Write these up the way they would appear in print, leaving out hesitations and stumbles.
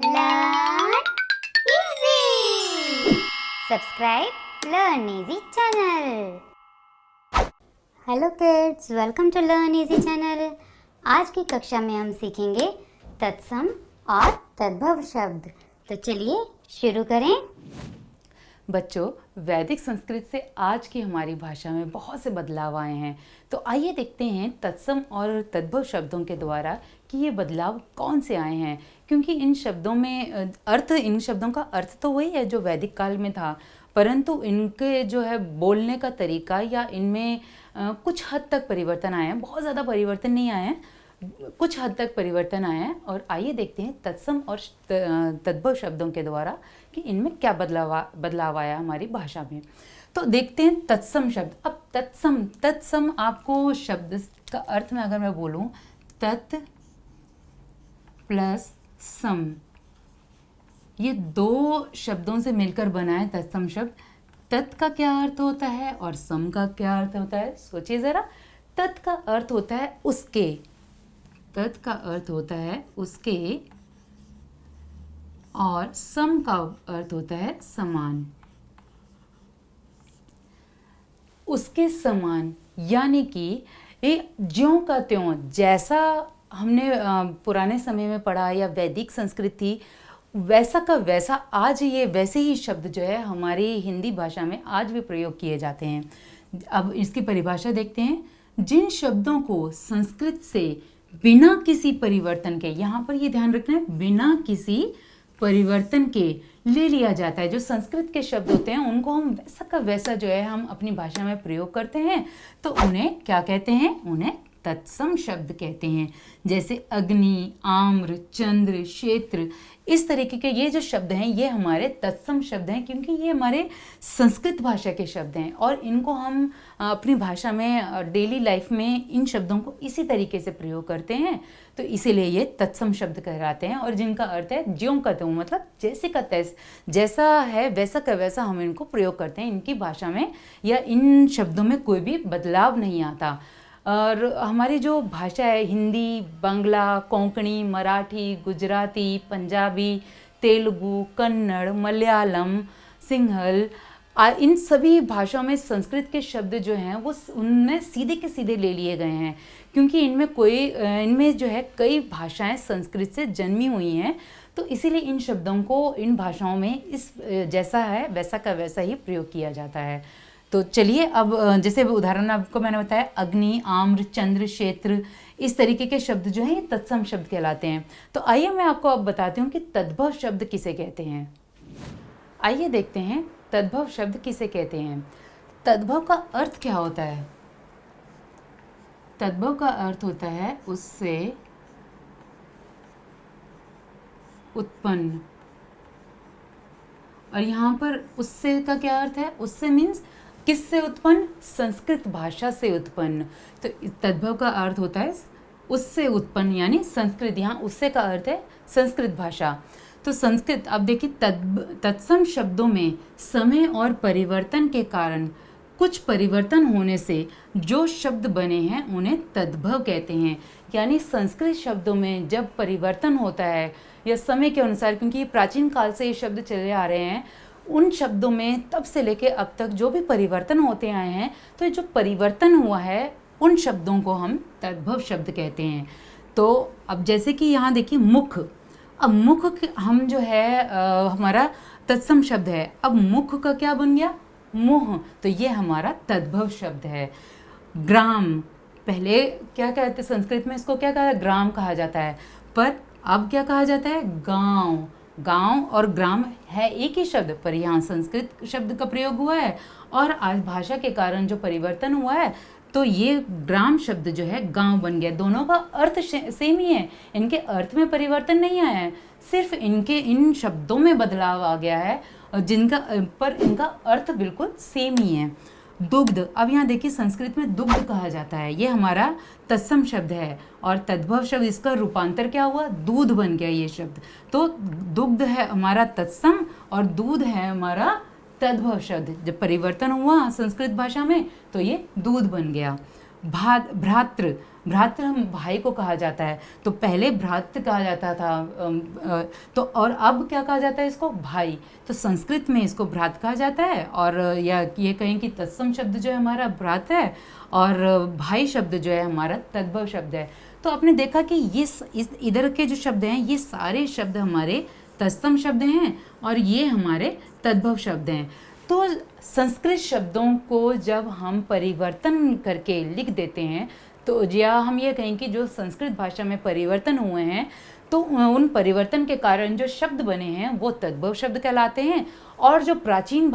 Learn easy. Subscribe Learn Easy channel. Hello kids, welcome to Learn Easy channel. आज की कक्षा में हम सीखेंगे तत्सम और तद्भव शब्द। तो चलिए शुरू करें। बच्चों, वैदिक संस्कृत से आज की हमारी भाषा में बहुत से बदलाव आए हैं। तो आइए देखते हैं तत्सम और तद्भव शब्दों के द्वारा कि ये बदलाव कौन से आए हैं। क्योंकि इन शब्दों का अर्थ तो वही है जो वैदिक काल में था, परंतु इनके जो है बोलने का तरीका या इनमें कुछ हद तक परिवर्तन आए हैं। बहुत ज़्यादा परिवर्तन नहीं आए हैं, कुछ हद तक परिवर्तन आए हैं। और आइए देखते हैं तत्सम और तद्भव शब्दों के द्वारा कि इनमें क्या बदलाव आया हमारी भाषा में। तो देखते हैं तत्सम शब्द। अब तत्सम आपको शब्द का अर्थ में अगर मैं बोलूं, तत् प्लस सम, ये दो शब्दों से मिलकर बना है तत्सम शब्द। तत् का क्या अर्थ होता है और सम का क्या अर्थ होता है, सोचिए ज़रा। तत् का अर्थ होता है उसके, तत् का अर्थ होता है उसके, और सम का अर्थ होता है समान, उसके समान। यानी कि ये ज्यों का त्यों, जैसा हमने पुराने समय में पढ़ा या वैदिक संस्कृति, वैसा का वैसा आज ये वैसे ही शब्द जो है हमारी हिंदी भाषा में आज भी प्रयोग किए जाते हैं। अब इसकी परिभाषा देखते हैं। जिन शब्दों को संस्कृत से बिना किसी परिवर्तन के, यहाँ पर ये ध्यान रखना है, बिना किसी परिवर्तन के ले लिया जाता है। जो संस्कृत के शब्द होते हैं उनको हम वैसा का वैसा जो है हम अपनी भाषा में प्रयोग करते हैं, तो उन्हें क्या कहते हैं, उन्हें तत्सम शब्द कहते हैं। जैसे अग्नि, आम्र, चंद्र, क्षेत्र, इस तरीके के ये जो शब्द हैं ये हमारे तत्सम शब्द हैं, क्योंकि ये हमारे संस्कृत भाषा के शब्द हैं और इनको हम अपनी भाषा में डेली लाइफ में इन शब्दों को इसी तरीके से प्रयोग करते हैं, तो इसीलिए ये तत्सम शब्द कहलाते हैं। और जिनका अर्थ है ज्यों का त्यों, मतलब जैसे का तैस, जैसा है वैसा का वैसा हम इनको प्रयोग करते हैं। इनकी भाषा में या इन शब्दों में कोई भी बदलाव नहीं आता। और हमारी जो भाषा है, हिंदी, बांग्ला, कोंकणी, मराठी, गुजराती, पंजाबी, तेलुगु, कन्नड़, मलयालम, सिंहल, इन सभी भाषाओं में संस्कृत के शब्द जो हैं वो उनमें सीधे के सीधे ले लिए गए हैं, क्योंकि इनमें जो है कई भाषाएं संस्कृत से जन्मी हुई हैं। तो इसीलिए इन शब्दों को इन भाषाओं में इस जैसा है वैसा का वैसा ही प्रयोग किया जाता है। तो चलिए अब जैसे उदाहरण आपको मैंने बताया, अग्नि, आम्र, चंद्र, क्षेत्र, इस तरीके के शब्द जो हैं ये तत्सम शब्द कहलाते हैं। तो आइए मैं आपको अब बताती हूँ कि तद्भव शब्द किसे कहते हैं। आइए देखते हैं तद्भव शब्द किसे कहते हैं। तद्भव का अर्थ क्या होता है? तद्भव का अर्थ होता है उससे उत्पन्न। और यहाँ पर उससे का क्या अर्थ है? उससे मीन्स किससे उत्पन्न? संस्कृत भाषा से उत्पन्न। तो तद्भव का अर्थ होता है उससे उत्पन्न, यानी संस्कृत। यहाँ उससे का अर्थ है संस्कृत भाषा। तो संस्कृत, अब देखिए तत्सम शब्दों में समय और परिवर्तन के कारण कुछ परिवर्तन होने से जो शब्द बने हैं उन्हें तद्भव कहते हैं। यानी संस्कृत शब्दों में जब परिवर्तन होता है या समय के अनुसार, क्योंकि प्राचीन काल से ये शब्द चले आ रहे हैं, उन शब्दों में तब से लेके अब तक जो भी परिवर्तन होते आए हैं, तो ये जो परिवर्तन हुआ है उन शब्दों को हम तद्भव शब्द कहते हैं। तो अब जैसे कि यहाँ देखिए मुख, अब मुख हम जो है हमारा तत्सम शब्द है। अब मुख का क्या बन गया? मुंह। तो ये हमारा तद्भव शब्द है। ग्राम, पहले क्या कहते संस्कृत में, इसको क्या कहा, ग्राम कहा जाता है, पर अब क्या कहा जाता है? गांव। गांव और ग्राम है एक ही शब्द, पर यहाँ संस्कृत शब्द का प्रयोग हुआ है और आज भाषा के कारण जो परिवर्तन हुआ है तो ये ग्राम शब्द जो है गांव बन गया। दोनों का अर्थ सेम ही है, इनके अर्थ में परिवर्तन नहीं आया है, सिर्फ इन शब्दों में बदलाव आ गया है और इनका अर्थ बिल्कुल सेम ही है। दुग्ध, अब यहाँ देखिए संस्कृत में दुग्ध कहा जाता है, ये हमारा तत्सम शब्द है। और तद्भव शब्द, इसका रूपांतर क्या हुआ? दूध बन गया ये शब्द। तो दुग्ध है हमारा तत्सम और दूध है हमारा तद्भव शब्द। जब परिवर्तन हुआ संस्कृत भाषा में तो ये दूध बन गया। भ्रातृ, भ्रातृ हम भाई को कहा जाता है, तो पहले भ्रातृ कहा जाता था, तो और अब क्या कहा जाता है इसको, भाई। तो संस्कृत में इसको भ्रात कहा जाता है, और या ये कहें कि तत्सम शब्द जो है हमारा भ्रात है, और भाई शब्द जो है हमारा तद्भव शब्द है। तो आपने देखा कि ये इस इधर के जो शब्द हैं ये सारे शब्द हमारे तत्सम शब्द हैं, और ये हमारे तद्भव शब्द हैं। तो संस्कृत शब्दों को जब हम परिवर्तन करके लिख देते हैं, तो या हम ये कहें कि जो संस्कृत भाषा में परिवर्तन हुए हैं, तो उन परिवर्तन के कारण जो शब्द बने हैं वो तद्भव शब्द कहलाते हैं। और जो प्राचीन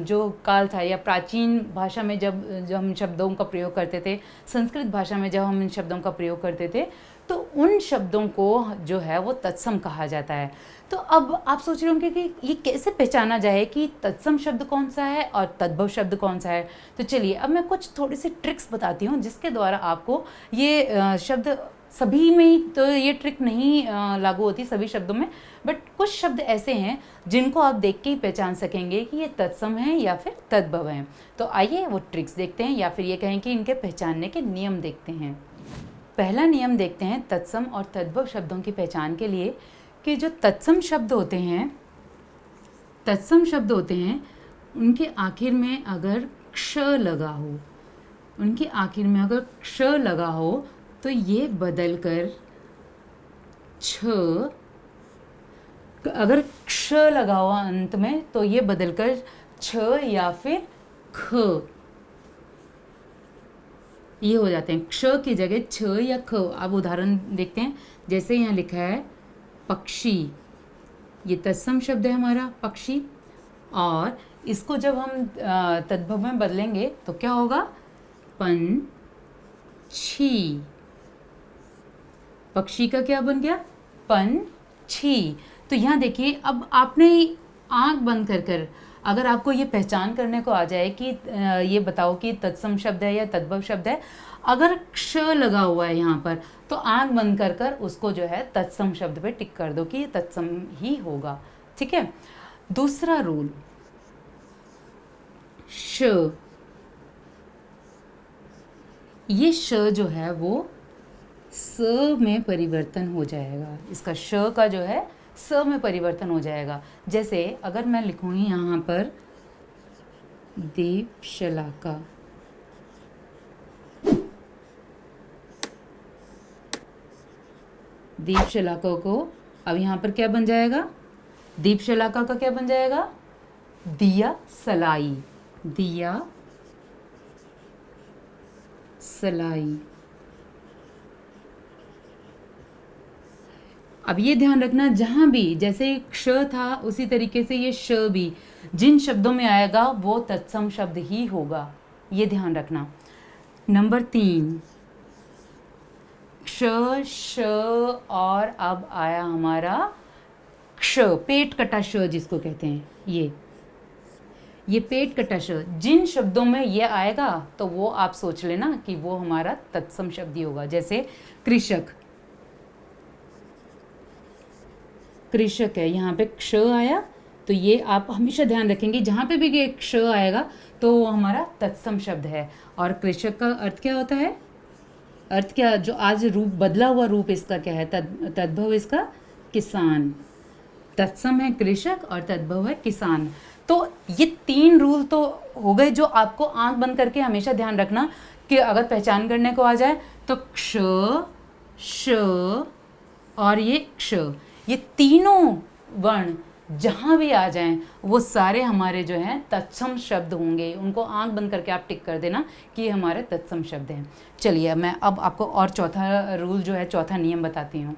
जो काल था, या प्राचीन भाषा में जब हम शब्दों का प्रयोग करते थे, संस्कृत भाषा में जब हम इन शब्दों का प्रयोग करते थे, तो उन शब्दों को जो है वो तत्सम कहा जाता है। तो अब आप सोच रहे होंगे कि ये कैसे पहचाना जाए कि तत्सम शब्द कौन सा है और तद्भव शब्द कौन सा है। तो चलिए अब मैं कुछ थोड़ी सी ट्रिक्स बताती हूँ जिसके द्वारा आपको ये शब्द, सभी में ही तो ये ट्रिक नहीं लागू होती सभी शब्दों में, बट कुछ शब्द ऐसे हैं जिनको आप देख के ही पहचान सकेंगे कि ये तत्सम है या फिर तद्भव हैं। तो आइए वो ट्रिक्स देखते हैं, या फिर ये कहें कि इनके पहचानने के नियम देखते हैं। पहला नियम देखते हैं तत्सम और तद्भव शब्दों की पहचान के लिए, कि जो तत्सम शब्द होते हैं, उनके आखिर में अगर क्ष लगा हो, तो ये बदलकर छ, अगर क्ष लगा हुआ अंत में तो ये बदलकर छ या फिर ख, ये हो जाते हैं। क्ष की जगह छ या ख। अब उदाहरण देखते हैं, जैसे यहाँ लिखा है पक्षी, ये तत्सम शब्द है हमारा पक्षी, और इसको जब हम तद्भव में बदलेंगे तो क्या होगा, पंछी। पक्षी का क्या बन गया, पंछी। तो यहाँ देखिए, अब आपने आंख बंद कर अगर आपको ये पहचान करने को आ जाए कि ये बताओ कि तत्सम शब्द है या तद्भव शब्द है, अगर क्ष लगा हुआ है यहाँ पर, तो आंख बंद कर उसको जो है तत्सम शब्द पे टिक कर दो कि ये तत्सम ही होगा। ठीक है। दूसरा रूल, श, ये श जो है वो स में परिवर्तन हो जाएगा, इसका श का जो है स में परिवर्तन हो जाएगा। जैसे अगर मैं लिखूंगी यहाँ पर दीपशलाका, दीपशलाका को अब यहाँ पर क्या बन जाएगा, दीपशलाका का क्या बन जाएगा, दिया सलाई, दिया सलाई। अब ये ध्यान रखना, जहाँ भी जैसे क्ष था उसी तरीके से ये श भी जिन शब्दों में आएगा वो तत्सम शब्द ही होगा, ये ध्यान रखना। नंबर 3, क्ष, श, और अब आया हमारा क्ष, पेट कटा श जिसको कहते हैं, ये पेट कटा श। जिन शब्दों में ये आएगा तो वो आप सोच लेना कि वो हमारा तत्सम शब्द ही होगा। जैसे कृषक, कृषक है, यहाँ पे क्ष आया, तो ये आप हमेशा ध्यान रखेंगे जहाँ पे भी ये क्ष आएगा तो वो हमारा तत्सम शब्द है। और कृषक का अर्थ क्या होता है, अर्थ क्या, जो आज रूप बदला हुआ रूप इसका क्या है, तद्भव इसका किसान। तत्सम है कृषक और तद्भव है किसान। तो ये 3 रूल तो हो गए जो आपको आंख बंद करके हमेशा ध्यान रखना कि अगर पहचान करने को आ जाए तो क्ष, श और ये क्ष, ये तीनों वर्ण जहाँ भी आ जाएं वो सारे हमारे जो हैं तत्सम शब्द होंगे। उनको आंख बंद करके आप टिक कर देना कि ये हमारे तत्सम शब्द हैं। चलिए मैं अब आपको और चौथा रूल जो है, चौथा नियम बताती हूँ।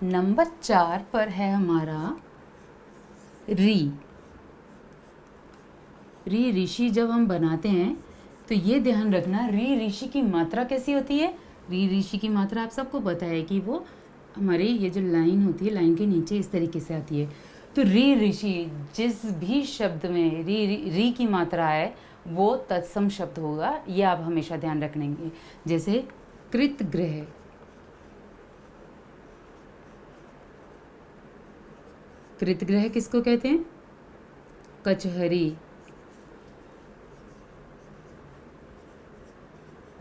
नंबर 4 पर है हमारा री। री ऋषि जब हम बनाते हैं तो ये ध्यान रखना, री ऋषि की मात्रा कैसी होती है। री ऋषि की मात्रा आप सबको पता है कि वो हमारी ये जो लाइन होती है, लाइन के नीचे इस तरीके से आती है। तो री ऋषि जिस भी शब्द में री की मात्रा है वो तत्सम शब्द होगा, ये आप हमेशा ध्यान रखेंगे। जैसे कृतगृह, कृतगृह किसको कहते हैं, कचहरी।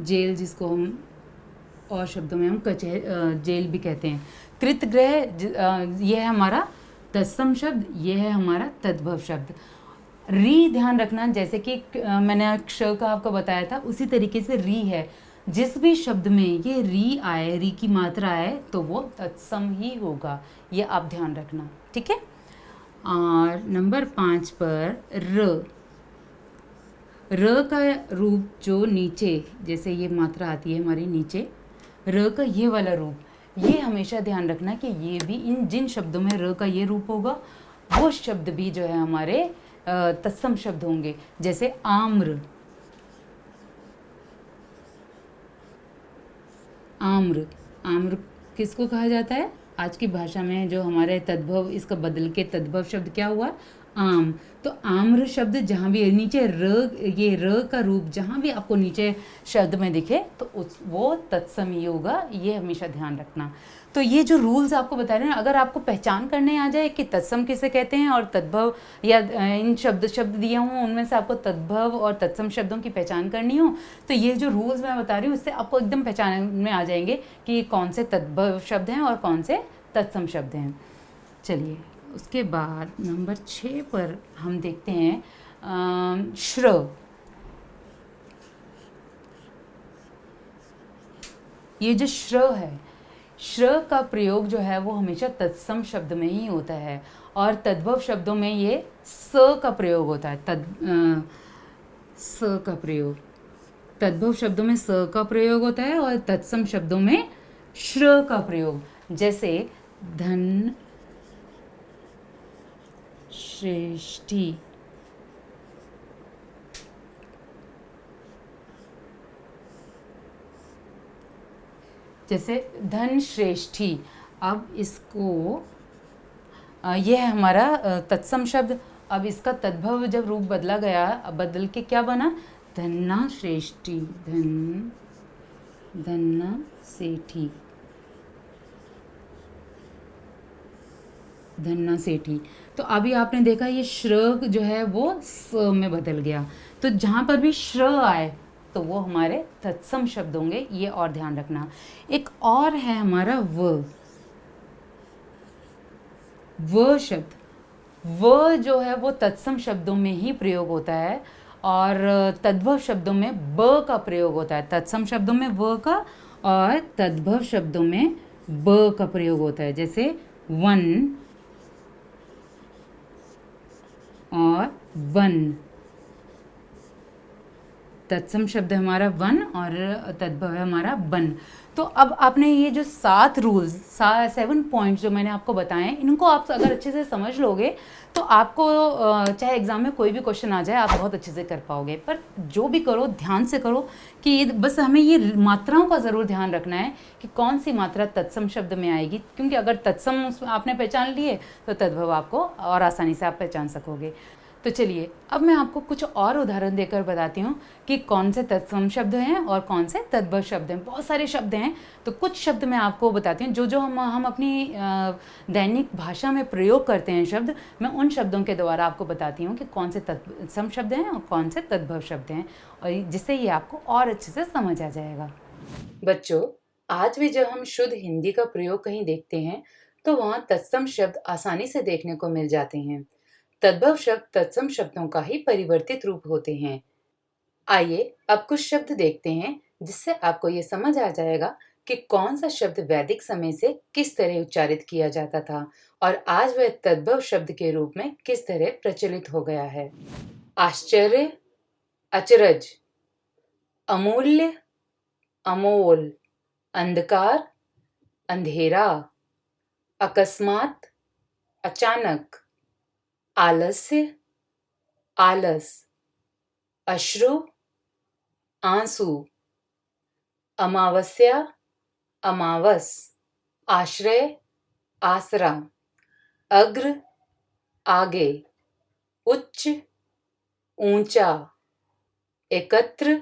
जेल जिसको हम और शब्दों में हम जेल भी कहते हैं। कृतग्रह ये है हमारा तत्सम शब्द, ये है हमारा तद्भव शब्द। री ध्यान रखना, जैसे कि मैंने क्ष का आपको बताया था, उसी तरीके से री है। जिस भी शब्द में ये री आए, री की मात्रा आए, तो वो तत्सम ही होगा, ये आप ध्यान रखना, ठीक है। और नंबर 5 पर र का रूप जो नीचे, जैसे ये मात्रा आती है हमारी नीचे, र का ये वाला रूप, ये हमेशा ध्यान रखना कि ये भी इन जिन शब्दों में र का ये रूप होगा, वो शब्द भी जो है हमारे तत्सम शब्द होंगे। जैसे आम्र, आम्र, आम्र किसको कहा जाता है? आज की भाषा में जो हमारे तद्भव, इसका बदल के तद्भव शब्द क्या हुआ? आम। तो आम्र शब्द जहाँ भी नीचे ये र का रूप जहाँ भी आपको नीचे शब्द में दिखे, तो वो तत्सम ही होगा, ये हमेशा ध्यान रखना। तो ये जो रूल्स आपको बता रहे हैं, अगर आपको पहचान करने आ जाए कि तत्सम किसे कहते हैं और तद्भव, या इन शब्द दिए हों उनमें से आपको तद्भव और तत्सम शब्दों की पहचान करनी हो, तो ये जो रूल्स मैं बता रही हूँ इससे आपको एकदम पहचान में आ जाएंगे कि कौन से तद्भव शब्द हैं और कौन से तत्सम शब्द हैं। चलिए, उसके बाद नंबर 6 पर हम देखते हैं श्र। ये जो श्र है, श्र का प्रयोग जो है वो हमेशा तत्सम शब्द में ही होता है, और तद्भव शब्दों में ये स का प्रयोग होता है। स का प्रयोग, तद्भव शब्दों में स का प्रयोग होता है और तत्सम शब्दों में श्र का प्रयोग। जैसे धन श्रेष्ठी, जैसे धन श्रेष्ठी, अब इसको ये है हमारा तत्सम शब्द। अब इसका तद्भव जब रूप बदला गया, अब बदल के क्या बना? धन्ना श्रेष्ठी, धन्ना सेठी, धन्ना सेठी। तो अभी आपने देखा ये श्र जो है वो स में बदल गया। तो जहाँ पर भी श्र आए तो वो हमारे तत्सम शब्द होंगे, ये और ध्यान रखना। एक और है हमारा व शब्द। व जो है वो तत्सम शब्दों में ही प्रयोग होता है और तद्भव शब्दों में ब का प्रयोग होता है। तत्सम शब्दों में व का और तद्भव शब्दों में ब का प्रयोग होता है। जैसे वन और बन, तत्सम शब्द है हमारा वन और तद्भव है हमारा बन। तो अब आपने ये जो 7 रूल्स, 7 पॉइंट्स जो मैंने आपको बताए, इनको आप अगर अच्छे से समझ लोगे तो आपको चाहे एग्ज़ाम में कोई भी क्वेश्चन आ जाए, आप बहुत अच्छे से कर पाओगे। पर जो भी करो ध्यान से करो कि बस हमें ये मात्राओं का ज़रूर ध्यान रखना है कि कौन सी मात्रा तत्सम शब्द में आएगी, क्योंकि अगर तत्सम आपने पहचान लिए तो तद्भव आपको और आसानी से आप पहचान सकोगे। तो चलिए, अब मैं आपको कुछ और उदाहरण देकर बताती हूँ कि कौन से तत्सम शब्द हैं और कौन से तद्भव शब्द हैं। बहुत सारे शब्द हैं, तो कुछ शब्द मैं आपको बताती हूँ जो हम अपनी दैनिक भाषा में प्रयोग करते हैं शब्द, मैं उन शब्दों के द्वारा आपको बताती हूँ कि कौन से तत्सम शब्द हैं और कौन से तद्भव शब्द हैं, और जिससे ये आपको और अच्छे से समझ आ जाएगा। बच्चों, आज भी जब हम शुद्ध हिंदी का प्रयोग कहीं देखते हैं तो वहाँ तत्सम शब्द आसानी से देखने को मिल जाते हैं। तद्भव शब्द तत्सम शब्दों का ही परिवर्तित रूप होते हैं। आइए अब कुछ शब्द देखते हैं जिससे आपको ये समझ आ जाएगा कि कौन सा शब्द वैदिक समय से किस तरह उच्चारित किया जाता था और आज वह तद्भव शब्द के रूप में किस तरह प्रचलित हो गया है। आश्चर्य, अचरज, अमूल्य, अमोल, अंधकार, अंधेरा, अकस्मात, अचानक, आलस्य, आलस, अश्रु, आंसू, अमावस्या, अमावस, आश्रय, आसरा, अग्र, आगे, उच्च, ऊंचा, एकत्र,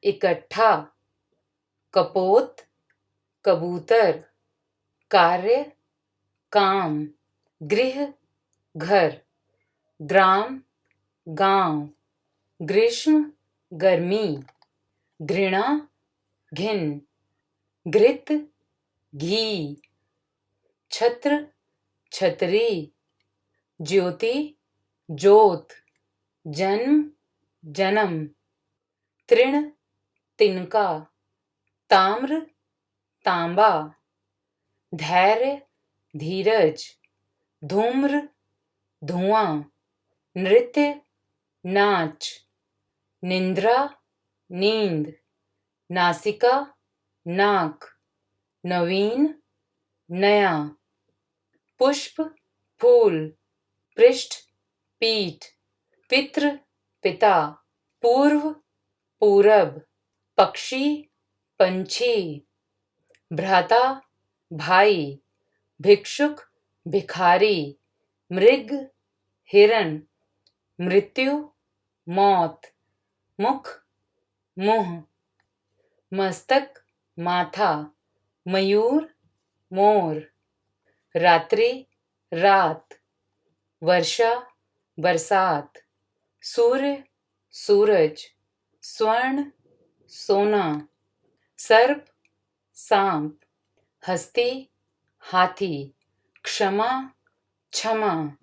इकट्ठा, कपोत, कबूतर, कार्य, काम, गृह, घर, ग्राम, गांव, ग्रीष्म, गर्मी, घृणा, घिन, घृत, घी, छत्र, छतरी, ज्योति, ज्योत, जन्म, जन्म, तृण, तिनका, ताम्र, तांबा, धैर्य, धीरज, धूम्र, धुआं, नृत्य, नाच, निंद्रा, नींद, नासिका, नाक, नवीन, नया, पुष्प, फूल, पृष्ठ, पीठ, पितृ, पिता, पूर्व, पूरब, पक्षी, पंछी, भ्राता, भाई, भिक्षुक, भिखारी, मृग, हिरण, मृत्यु, मौत, मुख, मुंह, मस्तक, माथा, मयूर, मोर, रात्रि, रात, वर्षा, बरसात, सूर्य, सूरज, स्वर्ण, सोना, सर्प, सांप, हस्ती, हाथी, क्षमा, क्षमा।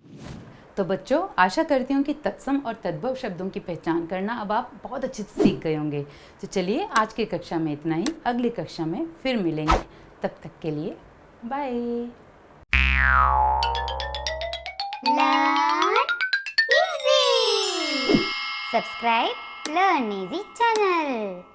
तो बच्चों, आशा करती हूँ कि तत्सम और तद्भव शब्दों की पहचान करना अब आप बहुत अच्छे से सीख गए होंगे। तो चलिए, आज की कक्षा में इतना ही। अगली कक्षा में फिर मिलेंगे। तब तक के लिए bye. Learn easy. Subscribe Learn Easy channel.